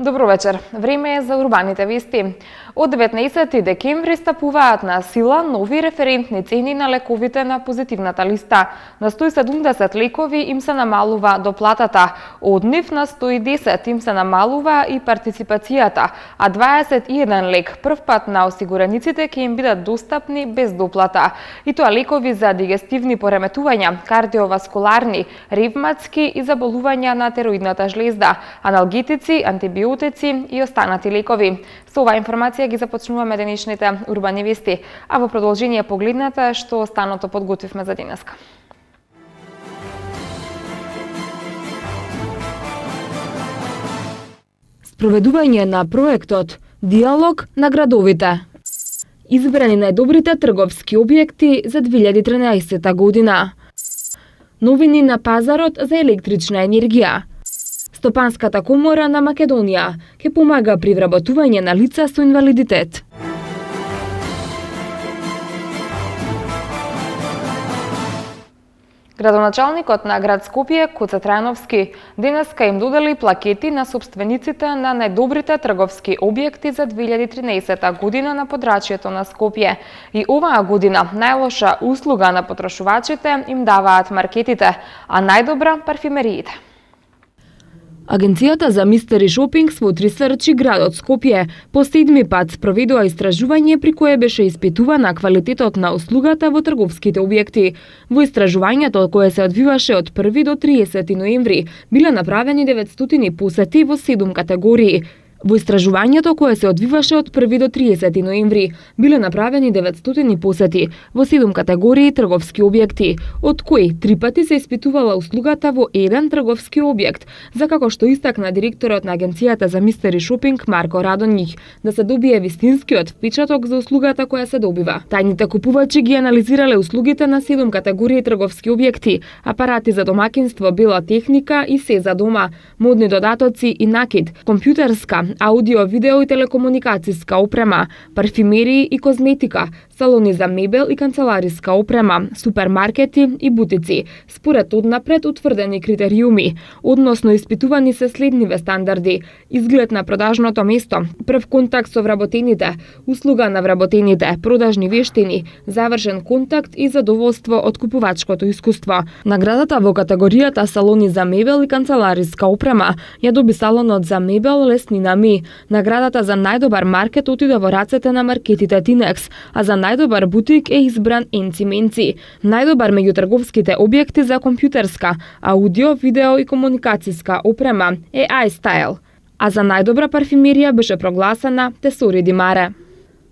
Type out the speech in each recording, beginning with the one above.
Добро вечер. Време е за урбаните вести. Од 19 декември стапуваат на сила нови референтни цени на лековите на позитивната листа. На 170 лекови им се намалува доплатата. Од нив на 110 им се намалува и партиципацијата, а 21 лек прв пат на осигураниците ќе им бидат достапни без доплата. И тоа лекови за дигестивни пореметувања, кардиоваскуларни, ревматски и заболувања на тероидната жлезда, аналгетици, антибиотици и останати лекови. Со оваа информација ги започнуваме денешните урбани вести, а во продолжение погледнете што останато подготвивме за денеска. Спроведување на проектот Диалог на градовите. Избрани најдобрите трговски објекти за 2013 година. Новини на пазарот за електрична енергија. Стопанската комора на Македонија ќе помага при вработување на лица со инвалидитет. Градоначалникот на град Скопје, Гоце Трајановски, денеска им додели плакети на собствениците на најдобрите трговски објекти за 2013 година на подрачјето на Скопје. И оваа година најлоша услуга на потрошувачите им даваат маркетите, а најдобра парфимериите. Агенцијата за мистери шопинг смотри сврчи градот Скопје по 7 пат спроведува истражување при кое беше испитувана квалитетот на услугата во трговските објекти. Во истражувањето кое се одвиваше од 1 до 30 ноември биле направени 900 посети во 7 категории. Во истражувањето кое се одвиваше од 1 до 30 ноември биле направени 900 посети во 7 категории трговски објекти, од кои 3 пати се испитувала услугата во еден трговски објект, за како што истакна директорот на Агенцијата за мистери шопинг Марко Радоњик, да се добие вистинскиот впечаток за услугата која се добива. Тајните купувачи ги анализирале услугите на 7 категории трговски објекти: апарати за домакинство, бела техника и се за дома, модни додатоци и накид, компјутерска, аудио, видео и телекомуникацијска опрема, парфимерии и козметика, салони за мебел и канцелариска опрема, супермаркети и бутици, според однапред утврдени критериуми. Односно испитувани се следниве стандарди: изглед на продажното место, прв контакт со вработените, услуга на вработените, продажни вештини, завршен контакт и задоволство од купувачкото искуство. Наградата во категоријата салони за мебел и канцелариска опрема ја доби салонот за мебел Леснина Ми. Наградата за најдобар маркет отиде во рацете на маркетите Тинекс, а за најдобар бутик е избран Енци Менци. Најдобар меѓу трговските објекти за компјутерска, аудио, видео и комуникацијска опрема е iStyle, а за најдобра парфимерија беше прогласена Тесори Ди Маре.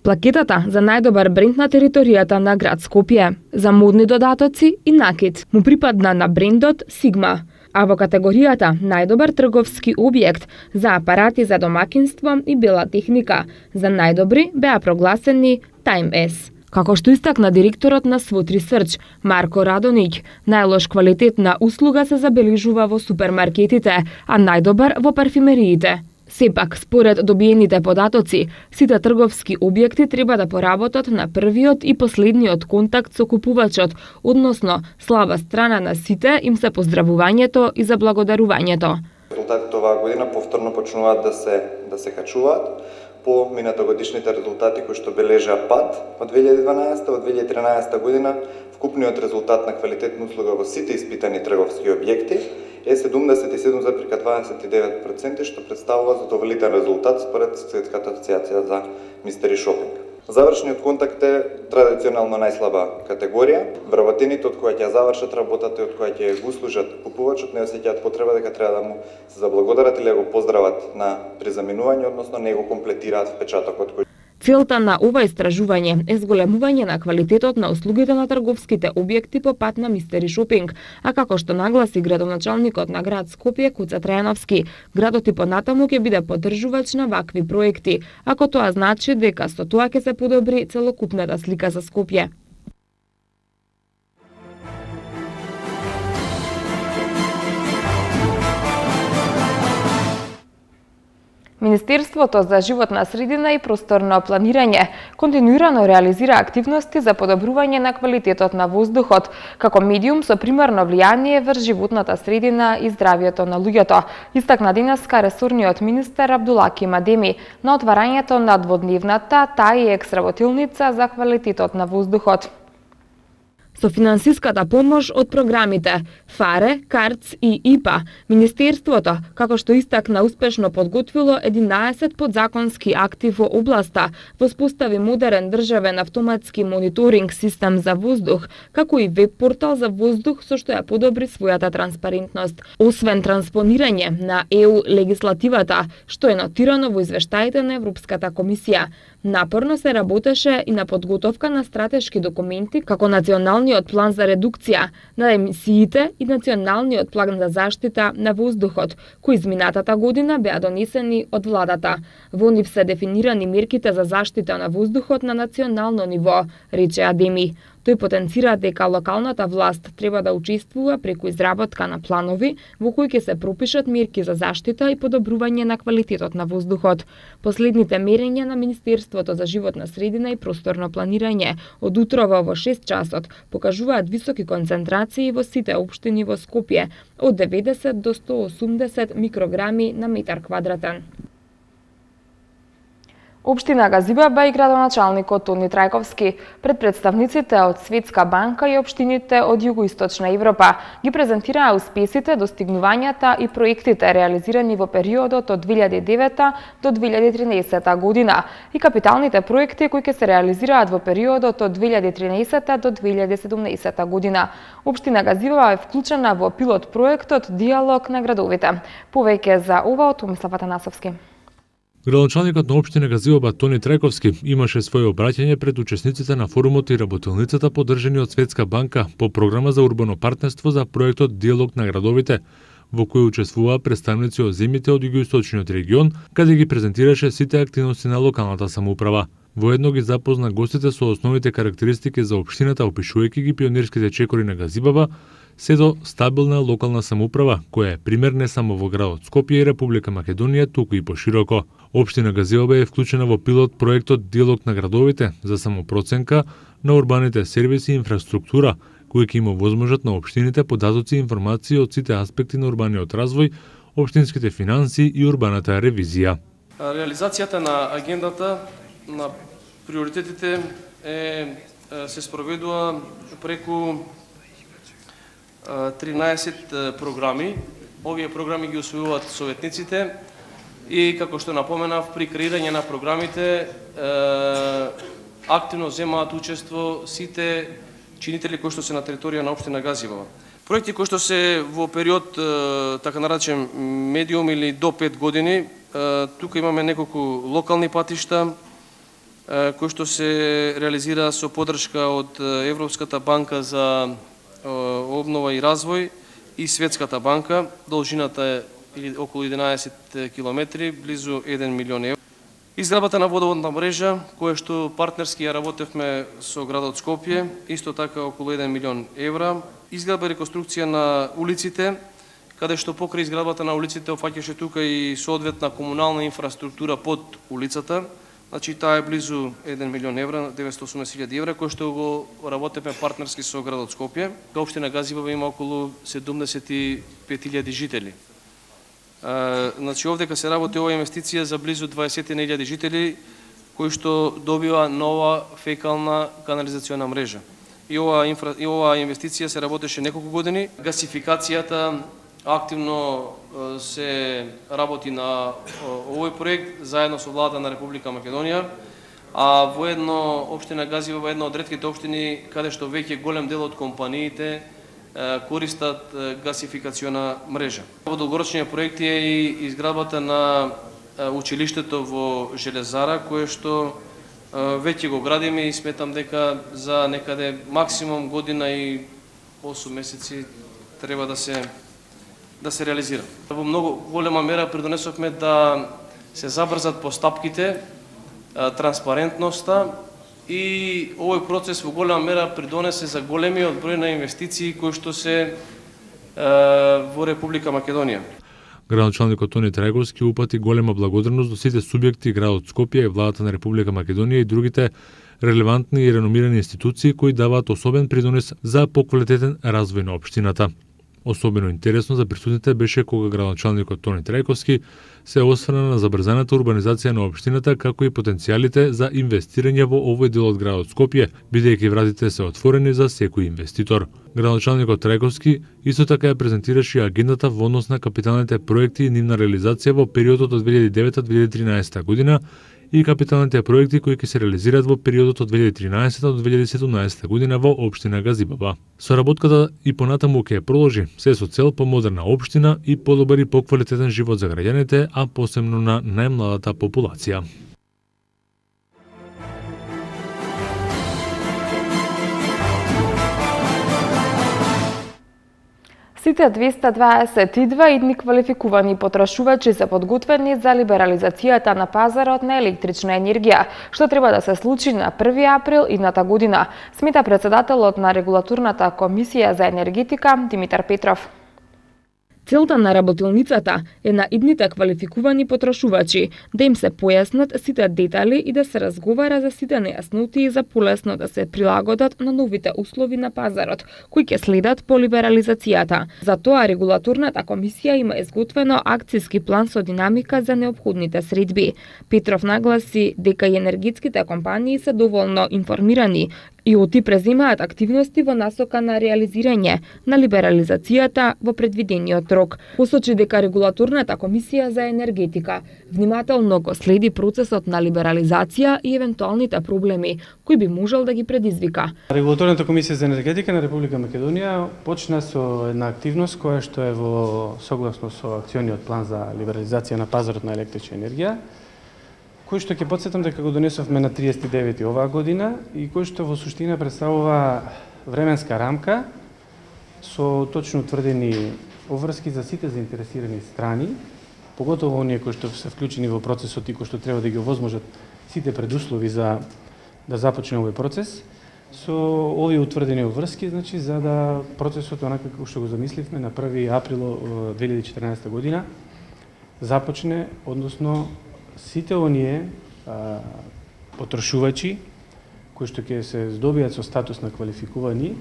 Плакетата за најдобар бренд на територијата на град Скопје за модни додатоци и накид му припадна на брендот Sigma, а во категоријата најдобар трговски објект за апарати за домакинство и бела техника за најдобри беа прогласени Time S. Како што истакна директорот на Свотри Срч Марко Радоњик, најлош квалитет на услуга се забележува во супермаркетите, а најдобар во парфимериите. Сепак, според добиените податоци, сите трговски објекти треба да поработат на првиот и последниот контакт со купувачот, односно слаба страна на сите им се поздравувањето и заблагодарувањето. Резултатите оваа година повторно почнуваат да се качуваат по минатогодишните резултати кои што бележаа пад од 2012 од 2013 година. Вкупниот резултат на квалитетна услуга во сите испитани трговски објекти е 77,29%, што представува задоволителен резултат според Светската асоциација за мистери шопинг. Завршниот контакт е традиционално најслаба категорија. Вработените од кои ќе завршат работата и од кои ќе го услужат купувачот не осеќаат потреба дека треба да му се заблагодарат или да го поздрават при заминување, односно не го комплетираат впечатокот кој. Целта на ова истражување е зголемување на квалитетот на услугите на трговските објекти по пат на мистери шопинг, а како што нагласи градоначалникот на град Скопје Гоце Трајановски, градот и понатаму ќе биде поддржувач на вакви проекти, ако тоа значи дека со тоа ќе се подобри целокупната слика за Скопје. Министерството за животна средина и просторно планирање континуирано реализира активности за подобрување на квалитетот на воздухот, како медиум со примерно влијание врз животната средина и здравието на луѓето, истакна денеска ресорниот министер Абдулаки Мадеми на отварањето на дводневната тај екс-работилница за квалитетот на воздухот. Со финансиската помош од програмите ФАРЕ, КАРЦ и ИПА, Министерството, како што истакна, успешно подготвило 11 подзаконски акти во областа, воспостави модерен државен автоматски мониторинг систем за воздух, како и веб портал за воздух со што ја подобри својата транспарентност. Освен транспонирање на ЕУ легислативата, што е нотирано во извештаите на Европската комисија, напорно се работеше и на подготовка на стратешки документи, како Националниот план за редукција на емисиите и Националниот план за заштита на воздухот, кои изминатата година беа донесени од владата. Во нив се дефинирани мерките за заштита на воздухот на национално ниво, рече Адеми. Тој потенцира дека локалната власт треба да учествува преку изработка на планови во кои ќе се пропишат мерки за заштита и подобрување на квалитетот на воздухот. Последните мерења на Министерството за животна средина и просторно планирање од утрово во 6 часот покажуваат високи концентрации во сите општини во Скопје, од 90 до 180 микрограми на метар квадратен. Општина Газибаба и градоначалникот Тони Трајковски пред представниците од Светска банка и општините од Југоисточна Европа ги презентираа успесите, достигнувањата и проектите реализирани во периодот од 2009 до 2013 година и капиталните проекти кои ќе се реализираат во периодот од 2013 до 2017 година. Општина Газибаба е вклучена во пилот проектот Диалог на градовите. Повеќе за ова од Томислав Атанасовски. Градоначалникот на општина Газибаба Тони Трајковски имаше свое обраќање пред учесниците на форумот и работилницата поддржани од Светска банка по програма за урбано партнерство за проектот Диалог на градовите, во кој учествуваа представници од земјите од југоисточниот регион, каде ги презентираше сите активности на локалната самоуправа. Воедно ги запозна гостите со основните карактеристики за општината, опишувајќи ги пионерските чекори на Газибаба, се до стабилна локална самоуправа, која е пример не само во градот Скопје и Република Македонија, туку и пошироко. Општина Газибаба е вклучена во пилот проектот Диалог на градовите за самопроценка на урбаните сервиси и инфраструктура, кој ќе има возможност на општините податоци и информации од сите аспекти на урбаниот развој, општинските финанси и урбаната ревизија. Реализацијата на агендата на приоритетите се спроведува преку 13 програми. Овие програми ги усвојуваат советниците и, како што напоменав, при креирање на програмите активно земаат учество сите чинители кои што се на територија на општина Газибаба. Проекти кои што се во период, така наречен, медиум или до 5 години, тука имаме неколку локални патишта кои што се реализира со поддршка од Европската банка за обнова и развој и Светската банка. Должината е околу 11 километри, близу 1 милион евро. Изградбата на водоводна мрежа, која што партнерски ја работевме со градот Скопје, исто така околу 1 милион евра. Изградба и реконструкција на улиците, каде што покрај изградбата на улиците опфаќаше тука и соодветна комунална инфраструктура под улицата. Значи, таа е близу 1 милион евра, 980.000 евра, кој што го работевме партнерски со градот Скопје. Општина Газибаба има околу 75.000 жители. Значи, овдека се работи ова инвестиција за близу 20.000 жители, кои што добива нова фекална канализациона мрежа. И ова инвестиција се работеше неколку години. Гасификацијата активно се работи на овој проект заедно со владата на Република Македонија, а воедно општина Газибаба е една од ретките општини каде што веќе голем дел од компаниите користат гасификациона мрежа. Во долгорочниот проект е и изградбата на училиштето во Железара, кое што веќе го градиме и сметам дека за некаде максимум година и 8 месеци треба да се реализира. Во многу голема мера придонесовме да се забрзат постапките, транспарентноста и овој процес во голема мера придонесе за големиот број на инвестиции кои што се во Република Македонија. Градоначалникот Тони Трајковски упати голема благодарност до сите субјекти, градот Скопје и владата на Република Македонија и другите релевантни и реномирани институции кои даваат особен придонес за поквалитетен развој на општината. Особено интересно за присутните беше кога градоначалникот Тони Трајковски се осврна на забрзаната урбанизација на општината, како и потенцијалите за инвестирање во овој дел од градот Скопје, бидејќи вратите се отворени за секој инвеститор. Градоначалникот Трајковски исто така ја презентираше агендата во однос на капиталните проекти и нивна реализација во периодот од 2009-2013 година и капиталните проекти кои ќе се реализираат во периодот од 2013 до 2017 година во општина Газибаба. Соработката и понатаму ќе продолжи, се со цел помодерна општина и подобар и поквалитетен живот за граѓаните, а посебно на најмладата популација. Сите 222 идни квалификувани потрашувачи се подготвени за либерализацијата на пазарот на електрична енергија, што треба да се случи на 1 април идната година, смета председателот на Регулаторната комисија за енергетика Димитар Петров. Целта на работилницата е на идните квалификувани потрашувачи да им се појаснат сите детали и да се разговара за сите нејаснотии за полесно да се прилагодат на новите услови на пазарот, кои ќе следат по либерализацијата. Затоа Регулаторната комисија има изготвено акцијски план со динамика за неопходните средби. Петров нагласи дека и енергетските компании се доволно информирани и оти преземаат активности во насока на реализирање на либерализацијата во предвидениот рок. Посочи дека Регулаторната комисија за енергетика внимателно го следи процесот на либерализација и евентуалните проблеми кои би можел да ги предизвика. Регулаторната комисија за енергетика на Република Македонија почна со една активност која што е во согласно со акциониот план за либерализација на пазарот на електрична енергија, кој што ќе потсетам дека го донесовме на 39 оваа година и кој што во суштина представува временска рамка со точно утврдени обврски за сите заинтересирани страни, поготово оние кои што се вклучени во процесот и кои што треба да ги овозможат сите предуслови за да започне овој процес, со овие утврдени обврски, значи за да процесот онака како што го замисливме на 1 април 2014 година започне, односно сите оние потрошувачи кои што ќе се здобијат со статус на квалификувани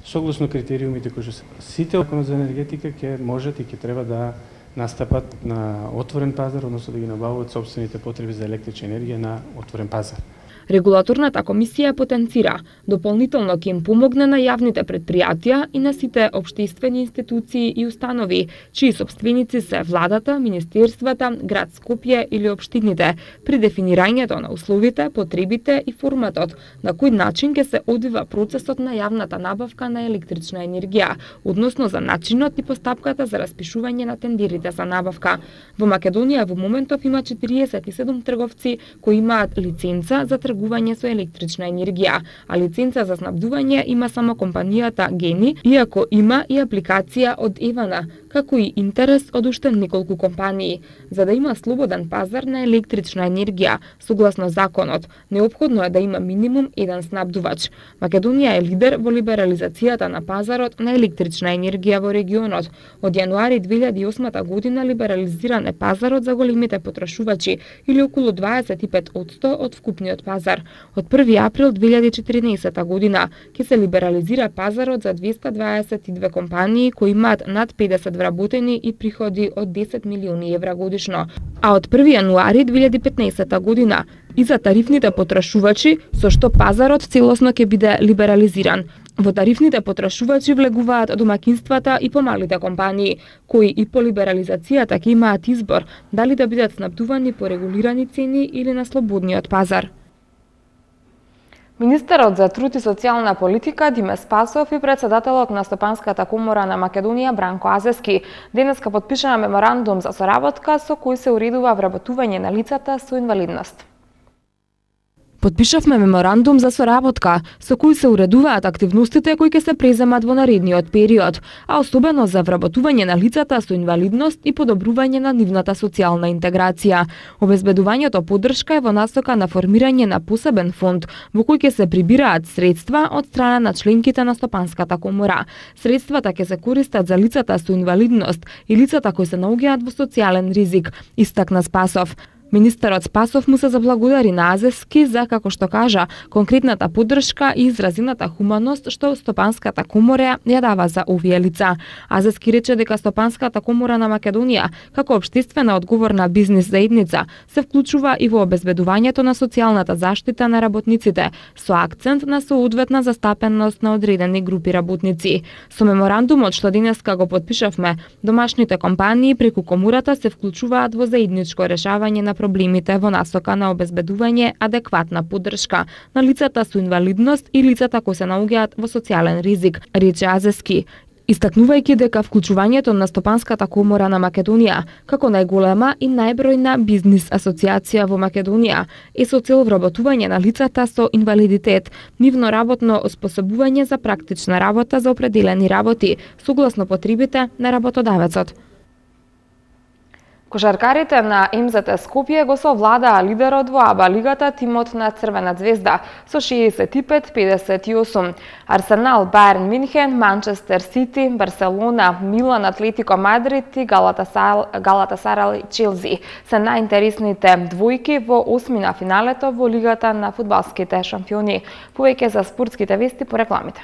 согласно критериумите кои што сите законот за енергетика ќе можат и ќе треба да настапат на отворен пазар, односно да ги набавуваат сопствените потреби за електрична енергија на отворен пазар. Регулаторната комисија потенцира дополнително ќе им помогне на јавните претпријатија и на сите општествени институции и установи, чии сопственици се владата, министерствата, град Скопје или општините, при дефинирањето на условите, потребите и форматот на кој начин ќе се одвива процесот на јавната набавка на електрична енергија, односно за начинот и постапката за распишување на тендерите за набавка. Во Македонија во моментов има 47 трговци кои имаат лиценца за тргување со електрична енергија, а лиценца за снабдување има само компанијата Гени, иако има и апликација од Евана, како и интерес од уште неколку компании. За да има слободен пазар на електрична енергија, согласно законот, неопходно е да има минимум еден снабдувач. Македонија е лидер во либерализацијата на пазарот на електрична енергија во регионот. Од јануари 2008 година либерализиран е пазарот за големите потрошувачи или околу 25% од вкупниот пазар. Од 1 април 2014 година ќе се либерализира пазарот за 222 компании кои имаат над 50 вработени и приходи од 10 милиони евра годишно. А од 1 јануари 2015 година и за тарифните потрашувачи, со што пазарот целосно ќе биде либерализиран. Во тарифните потрашувачи влегуваат домакинствата и помалите компании, кои и по либерализацијата ќе имаат избор дали да бидат снабдувани по регулирани цени или на слободниот пазар. Министерот за труд и социјална политика Диме Спасов и председателот на Стопанската комора на Македонија Бранко Азески денеска потпишаа меморандум за соработка со кој се уредува вработување на лицата со инвалидност. Подпишавме меморандум за соработка со кој се уредуваат активностите кои ќе се преземат во наредниот период, а особено за вработување на лицата со инвалидност и подобрување на нивната социјална интеграција. Обезбедувањето поддршка е во насока на формирање на посебен фонд во кој ќе се прибираат средства од страна на членките на Стопанската комора. Средствата ќе се користат за лицата со инвалидност и лицата кои се наоѓаат во социјален ризик, истакна Спасов. Министерот Спасов му се заблагодари на Азески за, како што кажа, конкретната поддршка и изразината хуманост што Стопанската комора ја дава за овие лица. Азески рече дека Стопанската комора на Македонија, како општествена одговорна бизнис заедница, се вклучува и во обезбедувањето на социјалната заштита на работниците, со акцент на соодветна застапеност на одредени групи работници. Со меморандумот што денеска го потпишавме, домашните компании преку комората се вклучуваат во заедничко решавање на проблемите во насока на обезбедување адекватна поддршка на лицата со инвалидност и лицата кои се наоѓаат во социјален ризик, рече Азески, истакнувајќи дека вклучувањето на Стопанската комора на Македонија како најголема и најбројна бизнис асоциација во Македонија е со цел вработување на лицата со инвалидитет, нивно работно оспособување за практична работа за определени работи, согласно потребите на работодавецот. Кошаркарите на МЗТ Скопје го совладаа лидерот во АБА лигата тимот на Црвена звезда со 65-58. Арсенал, Бајерн Минхен, Манчестер Сити, Барселона, Милан, Атлетико Мадрид и Галатасарай Челси се најинтересните двојки во осмина финалето во лигата на фудбалските шампиони. Повеќе за спортските вести по рекламите.